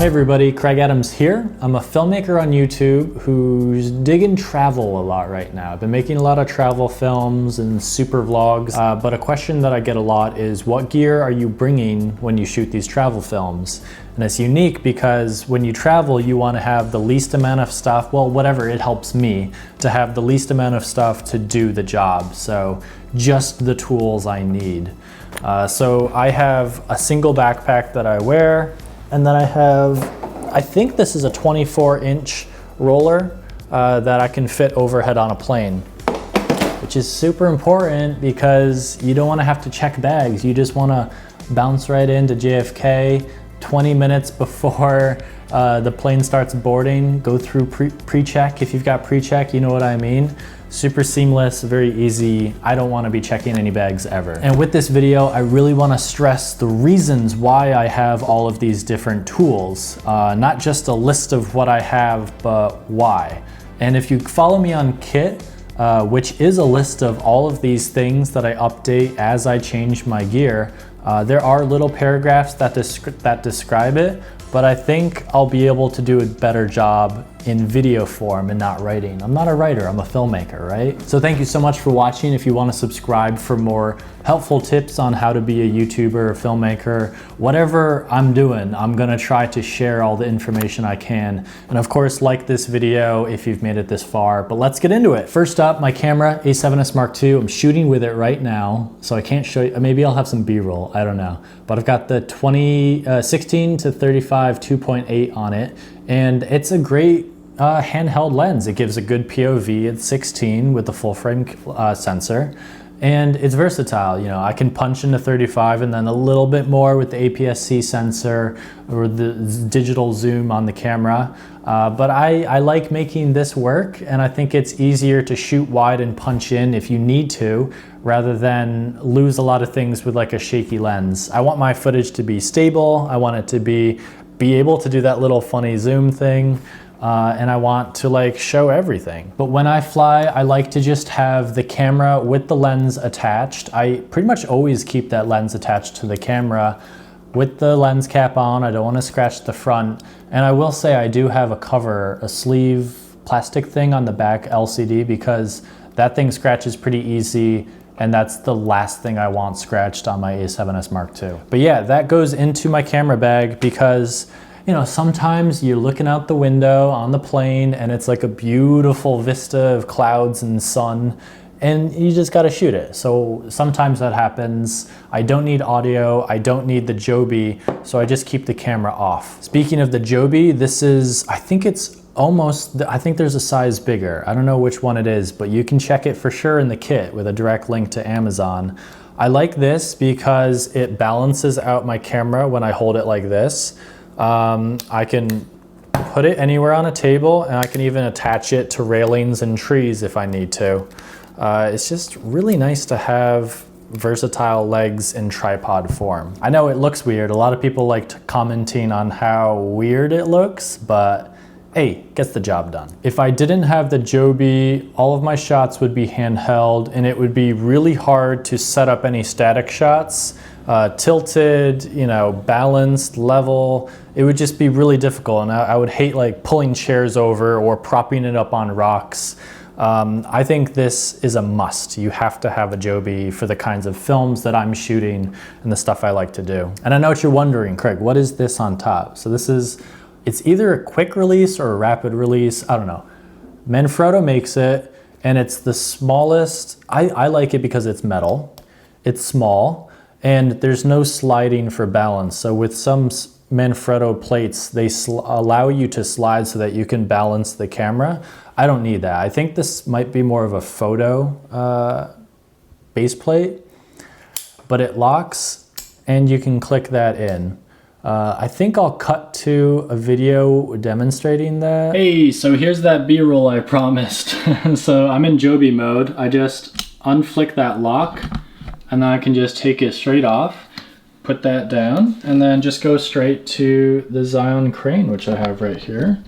Hey everybody, Craig Adams here. I'm a filmmaker on YouTube who's digging travel a lot right now. I've been making a lot of travel films and super vlogs, but a question that I get a lot is what gear are you bringing when you shoot these travel films? And it's unique because when you travel, you want to have the least amount of stuff, well, whatever, it helps me to have the least amount of stuff to do the job. So just the tools I need. So I have a single backpack that I wear. And then I have, I think this is a 24-inch roller that I can fit overhead on a plane, which is super important because you don't want to have to check bags. You just want to bounce right into JFK 20 minutes before the plane starts boarding, go through pre-check. If you've got pre-check, you know what I mean. Super seamless, very easy. I don't want to be checking any bags ever. And with this video, I really want to stress the reasons why I have all of these different tools. Not just a list of what I have, but why. And if you follow me on Kit, which is a list of all of these things that I update as I change my gear, there are little paragraphs that describe it, but I think I'll be able to do a better job in video form and not writing. I'm not a writer, I'm a filmmaker, right? So thank you so much for watching. If you want to subscribe for more helpful tips on how to be a YouTuber or filmmaker, whatever I'm doing, I'm gonna try to share all the information I can. And of course, like this video if you've made it this far, but let's get into it. First up, my camera, A7S Mark II. I'm shooting with it right now, so I can't show you, maybe I'll have some B-roll, I don't know. But I've got the 16 to 35 2.8 on it, and it's a great handheld lens. It gives a good POV at 16 with the full frame sensor, and it's versatile. You know, I can punch into 35 and then a little bit more with the APS-C sensor or the digital zoom on the camera. But I like making this work, and I think it's easier to shoot wide and punch in if you need to, rather than lose a lot of things with like a shaky lens. I want my footage to be stable. I want it to be able to do that little funny zoom thing. And I want to like show everything. But when I fly, I like to just have the camera with the lens attached. I pretty much always keep that lens attached to the camera with the lens cap on. I don't want to scratch the front. And I will say I do have a cover, a sleeve plastic thing on the back LCD, because that thing scratches pretty easy. And that's the last thing I want scratched on my A7S Mark II. But yeah, that goes into my camera bag because, you know, sometimes you're looking out the window on the plane and it's like a beautiful vista of clouds and sun, and you just gotta shoot it. So sometimes that happens. I don't need audio, I don't need the Joby, so I just keep the camera off. Speaking of the Joby, this is, I think it's almost, I think there's a size bigger. I don't know which one it is, but you can check it for sure in the kit with a direct link to Amazon. I like this because it balances out my camera when I hold it like this. I can put it anywhere on a table, and I can even attach it to railings and trees if I need to. It's just really nice to have versatile legs in tripod form. I know it looks weird. A lot of people like commenting on how weird it looks, but hey, gets the job done. If I didn't have the Joby, all of my shots would be handheld, and it would be really hard to set up any static shots. Tilted, you know, balanced, level. It would just be really difficult, and I would hate like pulling chairs over or propping it up on rocks. I think this is a must. You have to have a Joby for the kinds of films that I'm shooting and the stuff I like to do. And I know what you're wondering, Craig, what is this on top? So this is, it's either a quick release or a rapid release, I don't know. Manfrotto makes it, and it's the smallest. I like it because it's metal, it's small, and there's no sliding for balance. So with some Manfrotto plates, they allow you to slide so that you can balance the camera. I don't need that. I think this might be more of a photo base plate, but it locks and you can click that in. I think I'll cut to a video demonstrating that. Hey, so here's that B-roll I promised. So I'm in Joby mode. I just unflick that lock, and then I can just take it straight off, put that down, and then just go straight to the Zhiyun Crane, which I have right here.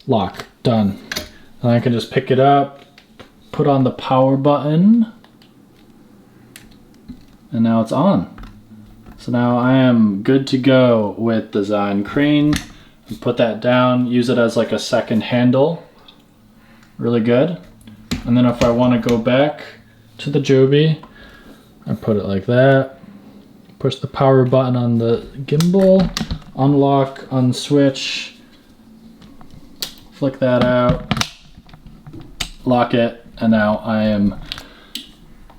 Lock, done. And I can just pick it up, put on the power button, and now it's on. So now I am good to go with the Zhiyun Crane. Put that down, use it as like a second handle. Really good. And then if I want to go back to the Joby, I put it like that. Push the power button on the gimbal, unlock, unswitch, flick that out, lock it, and now I am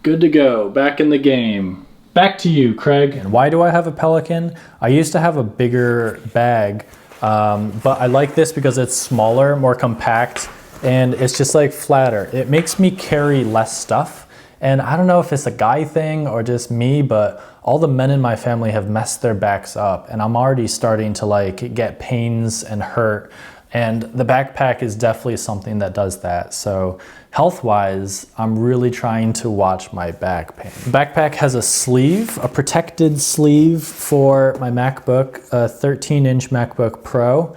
good to go, back in the game. Back to you, Kraig. And why do I have a Pelican? I used to have a bigger bag, but I like this because it's smaller, more compact, and it's just like flatter. It makes me carry less stuff. And I don't know if it's a guy thing or just me, but all the men in my family have messed their backs up, and I'm already starting to like get pains and hurt. And the backpack is definitely something that does that. So health-wise, I'm really trying to watch my back pain. The backpack has a sleeve, a protected sleeve for my MacBook, a 13-inch MacBook Pro.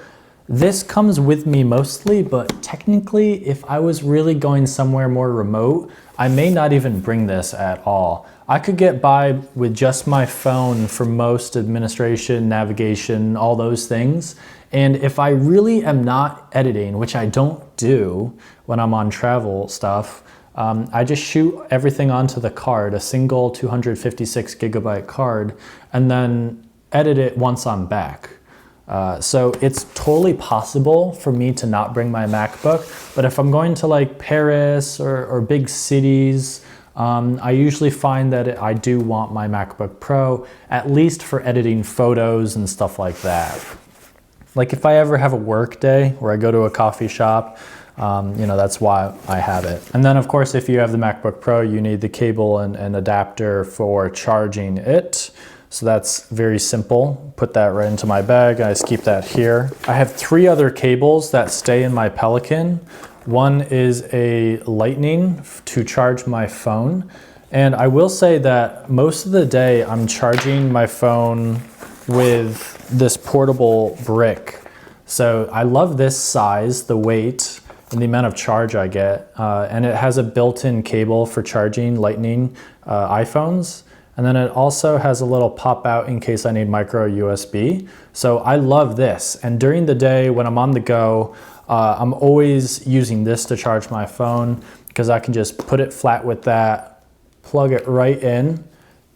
This comes with me mostly, but technically, if I was really going somewhere more remote, I may not even bring this at all. I could get by with just my phone for most administration, navigation, all those things. And if I really am not editing, which I don't do when I'm on travel stuff, I just shoot everything onto the card, a single 256 gigabyte card, and then edit it once I'm back. So it's totally possible for me to not bring my MacBook, but if I'm going to like Paris or big cities, I usually find that I do want my MacBook Pro, at least for editing photos and stuff like that. Like if I ever have a work day where I go to a coffee shop, you know, that's why I have it. And then of course, if you have the MacBook Pro, you need the cable and adapter for charging it. So that's very simple. Put that right into my bag. I just keep that here. I have 3 other cables that stay in my Pelican. One is a Lightning to charge my phone. And I will say that most of the day I'm charging my phone with this portable brick. So I love this size, the weight, and the amount of charge I get. And it has a built-in cable for charging Lightning iPhones. And then it also has a little pop out in case I need micro USB. So I love this. And during the day when I'm on the go, I'm always using this to charge my phone because I can just put it flat with that, plug it right in,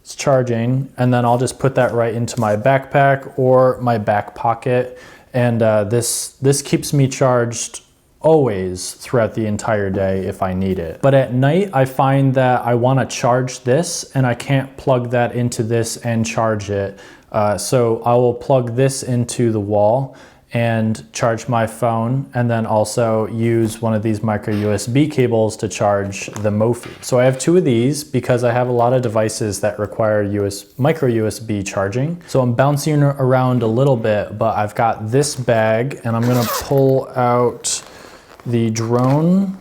it's charging, and then I'll just put that right into my backpack or my back pocket. And this keeps me charged always throughout the entire day if I need it. But at night, I find that I want to charge this and I can't plug that into this and charge it. So I will plug this into the wall and charge my phone, and then also use one of these micro USB cables to charge the Mophie. So I have 2 of these because I have a lot of devices that require micro USB charging. So I'm bouncing around a little bit, but I've got this bag and I'm gonna pull out the drone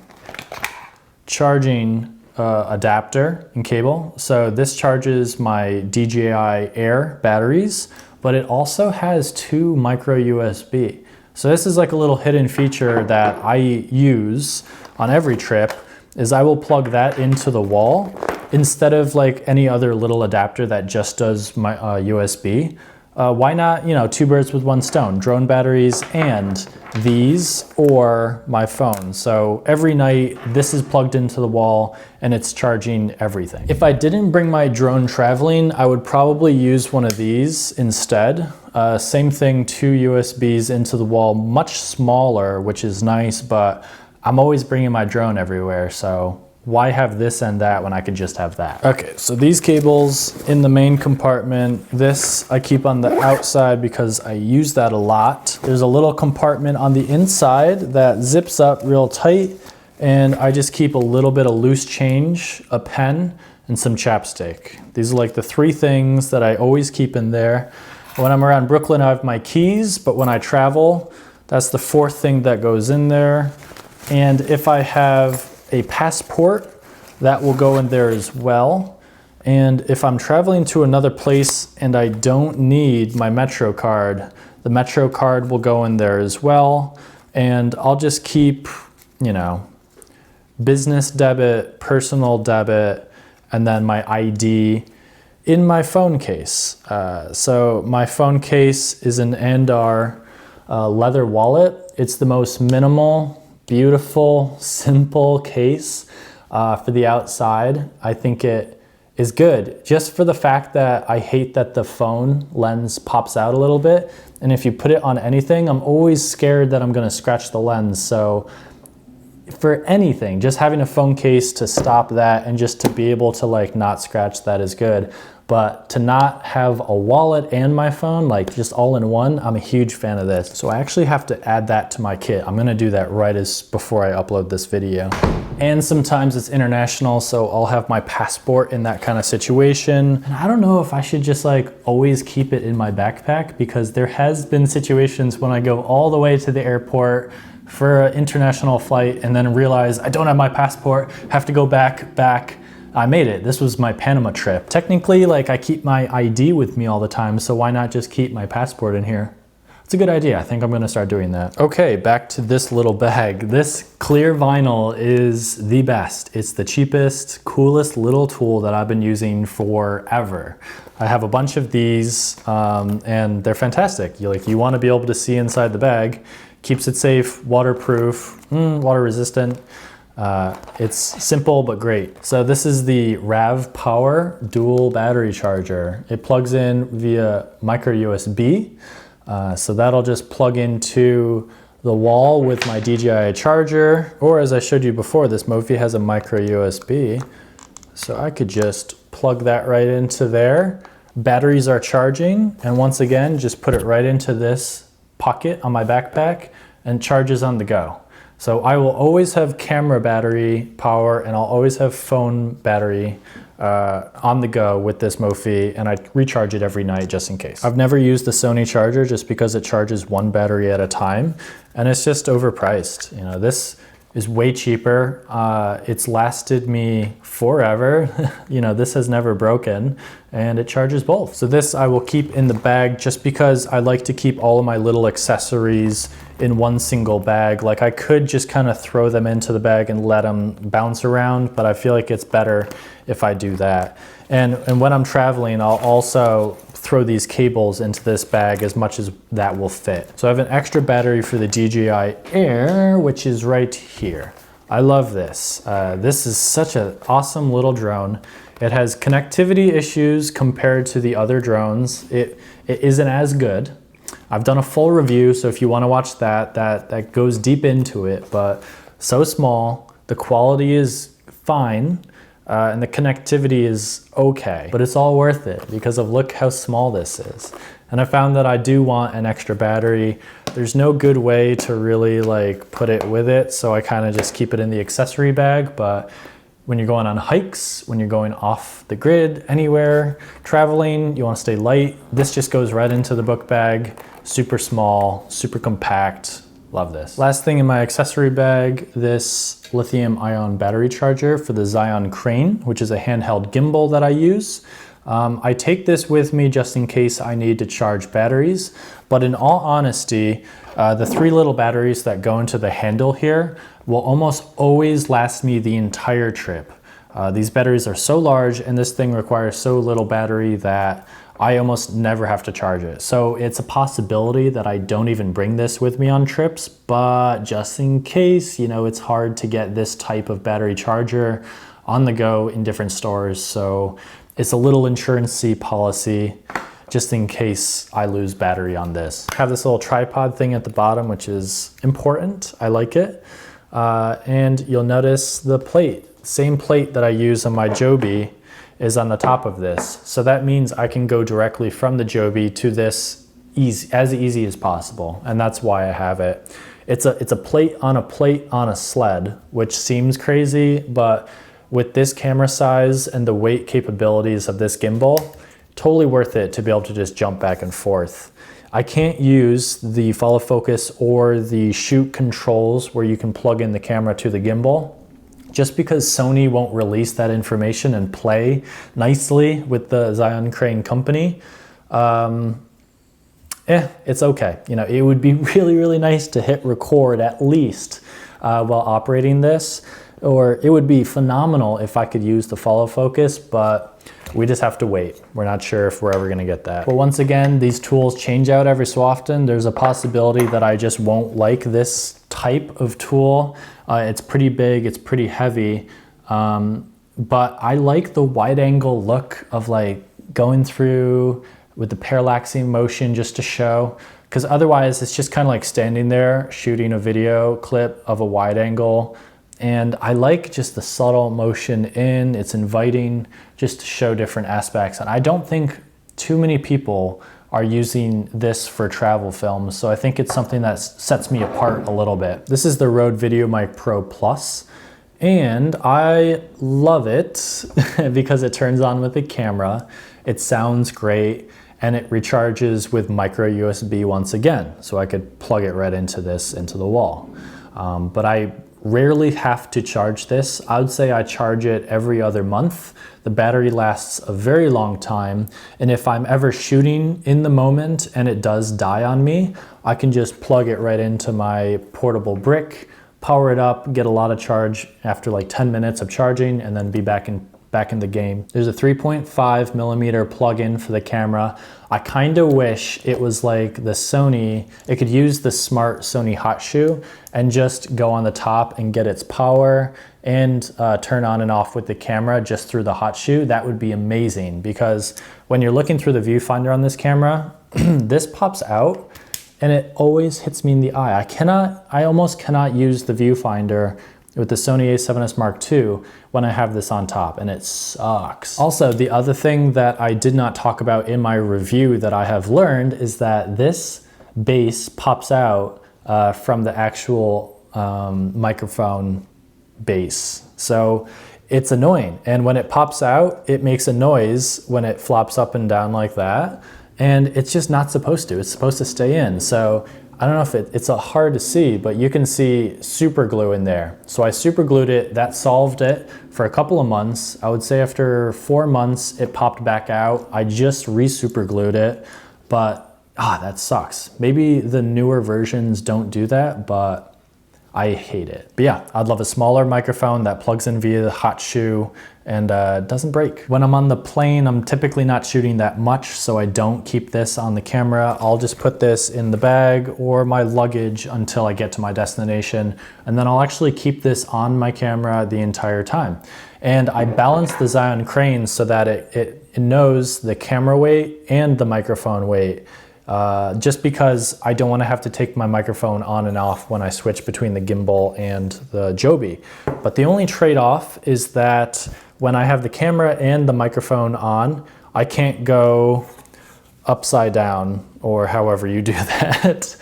charging adapter and cable. So this charges my DJI Air batteries, but it also has 2 micro USB. So this is like a little hidden feature that I use on every trip, is I will plug that into the wall instead of like any other little adapter that just does my USB. Why not, you know, 2 birds with 1 stone, drone batteries and these or my phone. So every night this is plugged into the wall and it's charging everything. If I didn't bring my drone traveling, I would probably use one of these instead. Same thing, 2 USBs into the wall, much smaller, which is nice, but I'm always bringing my drone everywhere. So why have this and that when I could just have that? Okay, so these cables in the main compartment, this I keep on the outside because I use that a lot. There's a little compartment on the inside that zips up real tight, and I just keep a little bit of loose change, a pen, and some chapstick. These are like the 3 things that I always keep in there. When I'm around Brooklyn, I have my keys, but when I travel, that's the 4th thing that goes in there. And if I have a passport, that will go in there as well. And if I'm traveling to another place and I don't need my Metro card, the Metro card will go in there as well. And I'll just keep, you know, business debit, personal debit, and then my ID in my phone case. So my phone case is an Andar leather wallet. It's the most minimal, beautiful, simple case for the outside. I think it is good just for the fact that I hate that the phone lens pops out a little bit. And if you put it on anything, I'm always scared that I'm gonna scratch the lens. So for anything, just having a phone case to stop that and just to be able to like not scratch that is good. But to not have a wallet and my phone, like just all in one, I'm a huge fan of this. So I actually have to add that to my kit. I'm gonna do that right before I upload this video. And sometimes it's international, so I'll have my passport in that kind of situation. And I don't know if I should just like always keep it in my backpack, because there has been situations when I go all the way to the airport for an international flight and then realize I don't have my passport, have to go back. I made it. This was my Panama trip. Technically, like I keep my ID with me all the time, so why not just keep my passport in here? It's a good idea. I think I'm gonna start doing that. Okay, back to this little bag. This clear vinyl is the best. It's the cheapest, coolest little tool that I've been using forever. I have a bunch of these and they're fantastic. You wanna be able to see inside the bag. Keeps it safe, waterproof, water resistant. It's simple but great. So this is the RAV Power dual battery charger. It plugs in via micro USB. So that'll just plug into the wall with my DJI charger, or as I showed you before, this Mophie has a micro USB. So I could just plug that right into there. Batteries are charging, and once again, just put it right into this pocket on my backpack and charges on the go. So I will always have camera battery power, and I'll always have phone battery on the go with this Mophie, and I recharge it every night just in case. I've never used the Sony charger just because it charges one battery at a time, and it's just overpriced. You know, this is way cheaper. It's lasted me forever. You know, this has never broken, and it charges both. So this I will keep in the bag just because I like to keep all of my little accessories in one single bag. Like I could just kind of throw them into the bag and let them bounce around, but I feel like it's better if I do that. And when I'm traveling, I'll also throw these cables into this bag as much as that will fit. So I have an extra battery for the DJI Air, which is right here. I love this. This is such an awesome little drone. It has connectivity issues compared to the other drones. It isn't as good. I've done a full review, so if you want to watch that goes deep into it, but so small, the quality is fine, and the connectivity is okay, but it's all worth it because of look how small this is. And I found that I do want an extra battery. There's no good way to really like put it with it, so I kind of just keep it in the accessory bag. But when you're going on hikes, when you're going off the grid, anywhere, traveling, you want to stay light, this just goes right into the book bag. Super small, super compact. Love this. Last thing in my accessory bag, this lithium ion battery charger for the Zhiyun Crane, which is a handheld gimbal that I use. I take this with me just in case I need to charge batteries, but in all honesty, the 3 little batteries that go into the handle here will almost always last me the entire trip. These batteries are so large and this thing requires so little battery that I almost never have to charge it. So it's a possibility that I don't even bring this with me on trips, but just in case, you know, it's hard to get this type of battery charger on the go in different stores. So it's a little insurance-y policy just in case I lose battery on this. I have this little tripod thing at the bottom, which is important. I like it. And you'll notice the plate, same plate that I use on my Joby is on the top of this. So that means I can go directly from the Joby to this as easy as possible. And that's why I have it. It's a plate on a sled, which seems crazy, but with this camera size and the weight capabilities of this gimbal, totally worth it to be able to just jump back and forth. I can't use the follow focus or the shoot controls where you can plug in the camera to the gimbal, just because Sony won't release that information and play nicely with the Zhiyun Crane company. It's okay. You know, it would be really, really nice to hit record at least while operating this, or it would be phenomenal if I could use the follow focus, but We just have to wait. We're not sure if we're ever gonna get that. But once again, these tools change out every so often. There's a possibility that I just won't like this type of tool. It's pretty big, it's pretty heavy, but I like the wide angle look of like going through with the parallaxing motion just to show, because otherwise it's just kind of like standing there shooting a video clip of a wide angle. And I like just the subtle motion in, it's inviting just to show different aspects. And I don't think too many people are using this for travel films. So I think it's something that sets me apart a little bit. This is the Rode VideoMic Pro Plus. And I love it because it turns on with the camera, it sounds great, and it recharges with micro USB once again. So I could plug it right into the wall. But I rarely have to charge this. I would say I charge it every other month. The battery lasts a very long time. And if I'm ever shooting in the moment and it does die on me, I can just plug it right into my portable brick, power it up, get a lot of charge after like 10 minutes of charging, and then be back in the game. There's a 3.5 millimeter plug-in for the camera. I kind of wish it was like the Sony, it could use the smart Sony hot shoe and just go on the top and get its power and turn on and off with the camera just through the hot shoe. That would be amazing, because when you're looking through the viewfinder on this camera, this pops out and it always hits me in the eye. I almost cannot use the viewfinder with the Sony a7S Mark II when I have this on top, and it sucks. Also, the other thing that I did not talk about in my review that I have learned is that this base pops out from the actual microphone base. So it's annoying. And when it pops out, it makes a noise when it flops up and down like that. And it's just not supposed to. It's supposed to stay in. So I don't know if it's hard to see, but you can see super glue in there. So I super glued it, that solved it for a couple of months. I would say after 4 months, it popped back out. I just re-super glued it, but that sucks. Maybe the newer versions don't do that, but I hate it. But yeah, I'd love a smaller microphone that plugs in via the hot shoe and doesn't break. When I'm on the plane, I'm typically not shooting that much, so I don't keep this on the camera. I'll just put this in the bag or my luggage until I get to my destination, and then I'll actually keep this on my camera the entire time. And I balance the Zhiyun Crane so that it knows the camera weight and the microphone weight. Just because I don't want to have to take my microphone on and off when I switch between the gimbal and the Joby. But the only trade-off is that when I have the camera and the microphone on, I can't go upside down or however you do that.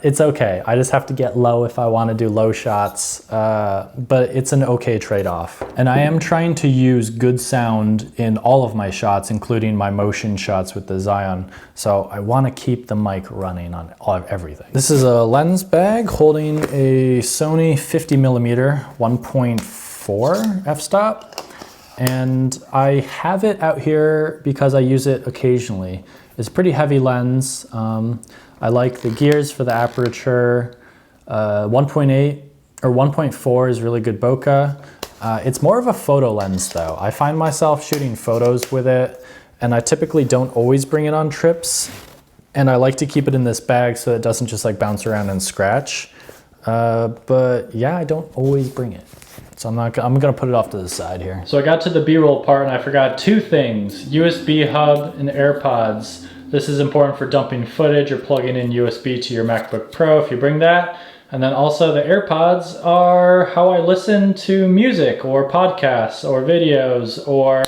It's okay. I just have to get low if I want to do low shots, but it's an okay trade-off. And I am trying to use good sound in all of my shots, including my motion shots with the Zhiyun. So I want to keep the mic running on everything. This is a lens bag holding a Sony 50mm 1.4 f-stop. And I have it out here because I use it occasionally. It's a pretty heavy lens. I like the gears for the aperture. 1.8 or 1.4 is really good bokeh. It's more of a photo lens though. I find myself shooting photos with it, and I typically don't always bring it on trips. And I like to keep it in this bag so it doesn't just like bounce around and scratch. But yeah, I don't always bring it. So I'm gonna put it off to the side here. So I got to the B-roll part and I forgot two things: USB hub and AirPods. This is important for dumping footage or plugging in USB to your MacBook Pro if you bring that. And then also the AirPods are how I listen to music or podcasts or videos or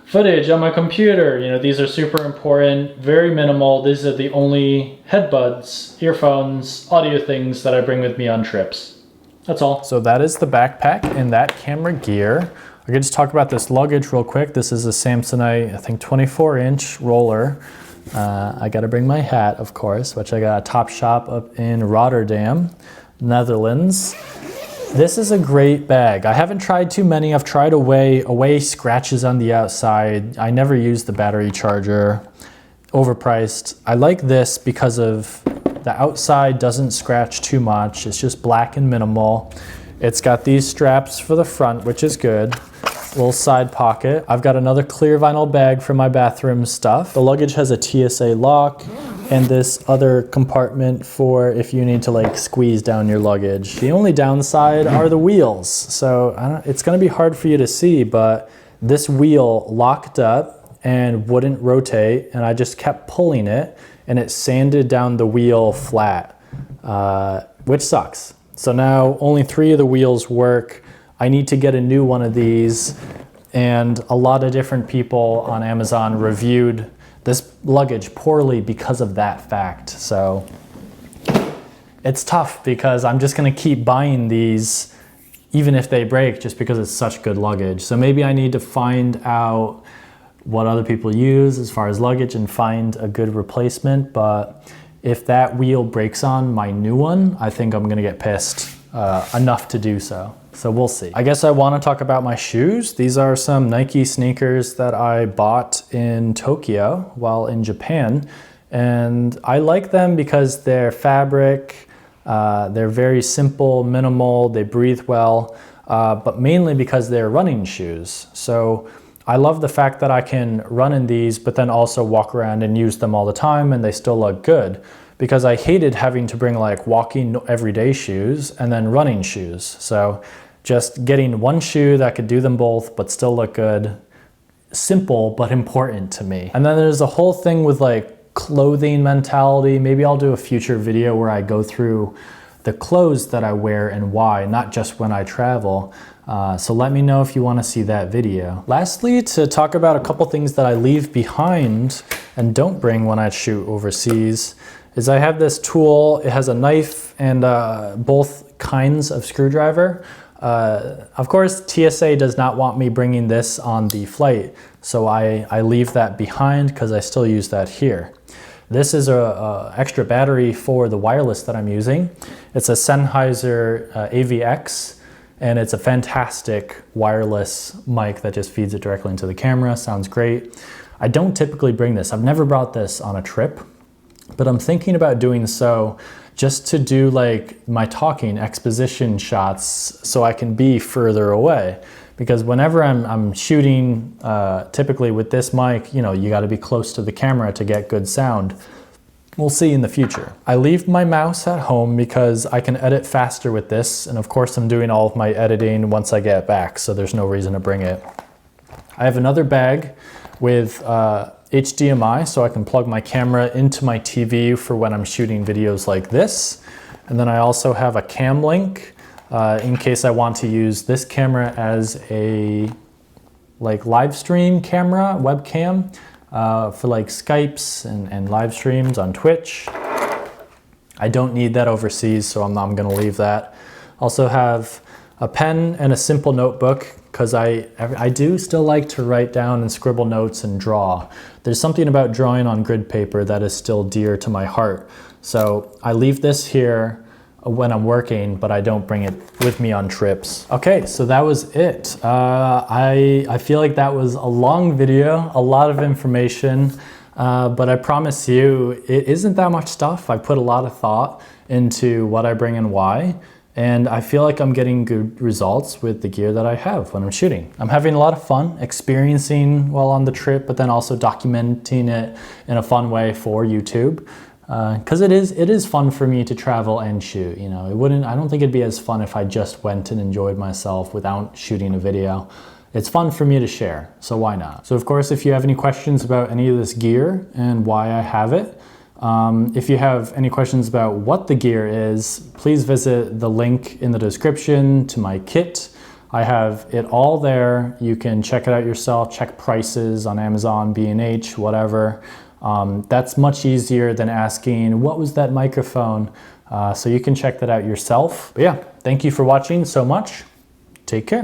footage on my computer. You know, these are super important, very minimal. These are the only headbuds, earphones, audio things that I bring with me on trips. That's all. So that is the backpack and that camera gear. I could just talk about this luggage real quick. This is a Samsonite, I think 24-inch roller. I gotta bring my hat, of course, which I got a Top Shop up in Rotterdam, Netherlands. This is a great bag. I haven't tried too many. I've tried Away scratches on the outside. I never used the battery charger. Overpriced. I like this because of the outside doesn't scratch too much. It's just black and minimal. It's got these straps for the front, which is good. little side pocket. I've got another clear vinyl bag for my bathroom stuff. The Luggage has a TSA lock and this other compartment for if you need to like squeeze down your luggage. The only downside are the wheels. So it's gonna be hard for you to see, but this wheel locked up and wouldn't rotate, and I just kept pulling it and it sanded down the wheel flat, which sucks. So now only 3 of the wheels work. I need to get a new one of these, and a lot of different people on Amazon reviewed this Luggage poorly because of that fact. So it's tough because I'm just gonna keep buying these even if they break just because it's such good luggage. So maybe I need to find out what other people use as far as luggage and find a good replacement. But if that wheel breaks on my new one, I think I'm gonna get pissed enough to do so. So we'll see. I guess I wanna talk about my shoes. These are some Nike sneakers that I bought in Tokyo while in Japan. And I like them because they're fabric, they're very simple, minimal, they breathe well, but mainly because they're running shoes. So I love the fact that I can run in these, but then also walk around and use them all the time and they still look good. Because I hated having to bring like walking everyday shoes and then running shoes. So just getting one shoe that could do them both but still look good, simple but important to me. And then there's a whole thing with like clothing mentality. Maybe I'll do a future video where I go through the clothes that I wear and why, not just when I travel. So let me know if you want to see that video. Lastly, to talk about a couple things that I leave behind and don't bring when I shoot overseas, is I have this tool. It has a knife and both kinds of screwdriver. Of course, TSA does not want me bringing this on the flight, so I leave that behind because I still use that here. This is a extra battery for the wireless that I'm using. It's a Sennheiser AVX, and it's a fantastic wireless mic that just feeds it directly into the camera. Sounds great. I don't typically bring this. I've never brought this on a trip, but I'm thinking about doing so just to do like my talking exposition shots so I can be further away. Because whenever I'm shooting, typically with this mic, you know, you gotta be close to the camera to get good sound. We'll see in the future. I leave my mouse at home because I can edit faster with this. And of course I'm doing all of my editing once I get back, so there's no reason to bring it. I have another bag with HDMI, so I can plug my camera into my TV for when I'm shooting videos like this. And then I also have a cam link in case I want to use this camera as a like live stream camera, webcam, for like Skypes and live streams on Twitch. I don't need that overseas, so I'm gonna leave that. Also have a pen and a simple notebook because I do still like to write down and scribble notes and draw. There's something about drawing on grid paper that is still dear to my heart. So I leave this here when I'm working, but I don't bring it with me on trips. Okay, so that was it. I feel like that was a long video, a lot of information, but I promise you, it isn't that much stuff. I put a lot of thought into what I bring and why. And I feel like I'm getting good results with the gear that I have when I'm shooting. I'm having a lot of fun experiencing while on the trip, but then also documenting it in a fun way for YouTube. Because it is fun for me to travel and shoot. You know, I don't think it'd be as fun if I just went and enjoyed myself without shooting a video. It's fun for me to share, so why not? So of course, if you have any questions about any of this gear and why I have it, if you have any questions about what the gear is, please visit the link in the description to my kit. I have it all there. You can check it out yourself, check prices on Amazon, B&H, whatever. That's much easier than asking, what was that microphone? So you can check that out yourself. But yeah, thank you for watching so much. Take care.